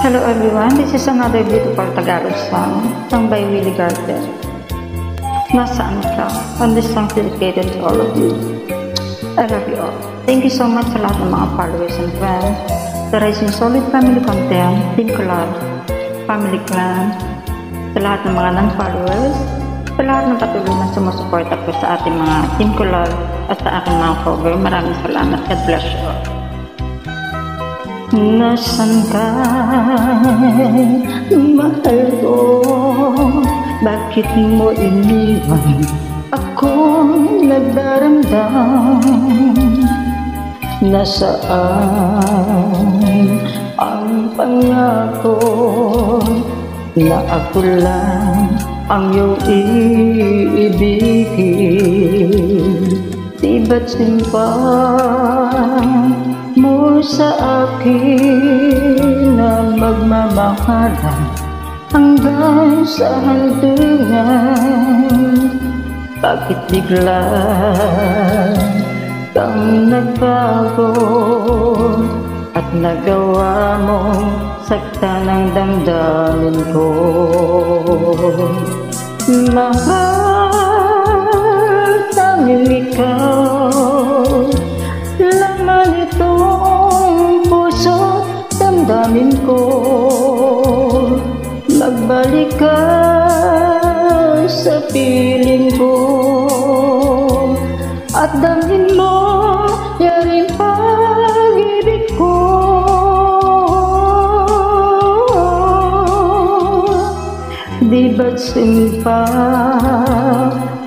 Hello everyone, this is another beautiful Tagalog song by Willie Garden. Nasaan ka? And this song is dedicated to all of you. I love you all. Thank you so much sa lahat ng mga followers and friends, the Rising Solid Family Content, Team Collab, Family Clan, sa lahat ng mga non-followers, sa lahat ng patuloy na sumusuporta ko sa ating mga Team Collab at sa aking mga cover. Maraming salamat. God bless you all. Nasaan ka, mahal ko? Bakit mo iniwan akong nagdaramdam? Nasaan ang pangako na ako lang ang iyong iibigin? Di ba't simpang mo sa akin na magmamahalan hanggang sa hangtungan? Bakit bigla kang nagbago at nagawa mong saktan ang damdamin ko? Mahal, tanging ikaw laman itong puso, damdamin ko. Magbalik ka sa piling ko at damhin mo yaring pag-ibig ko. Di ba't simpa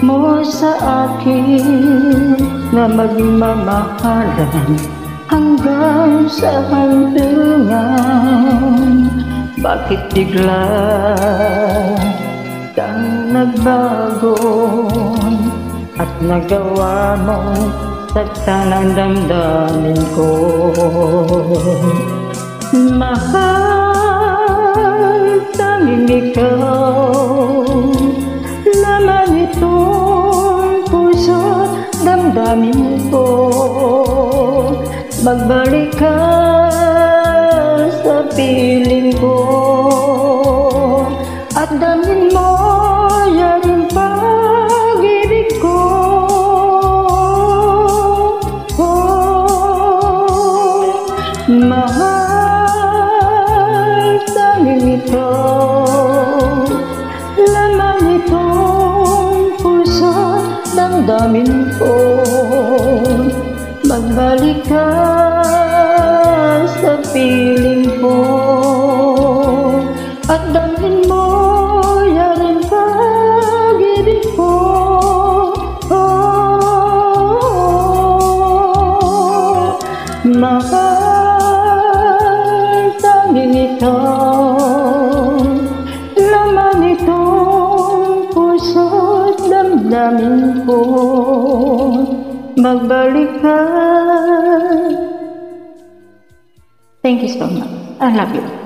mo sa akin na magmamahalan hanggang sa hangtungan? Bakit bigla kang nagbago at nagawa mong saktan ang damdamin ko? Mahal, tanging ikaw laman itong puso, damdamin ko. Magbalik ka sa piling ko at damhin mo yaring pag-ibig ko. Mahal, tanging ikaw laman itong puso, damdamin ko. Magbalik ka sa piling ko at damhin mo yaring pag-ibig ko. Mahal, tanging ikaw laman itong puso at damdamin ko. Magbalik ka. Thank you so much. I love you.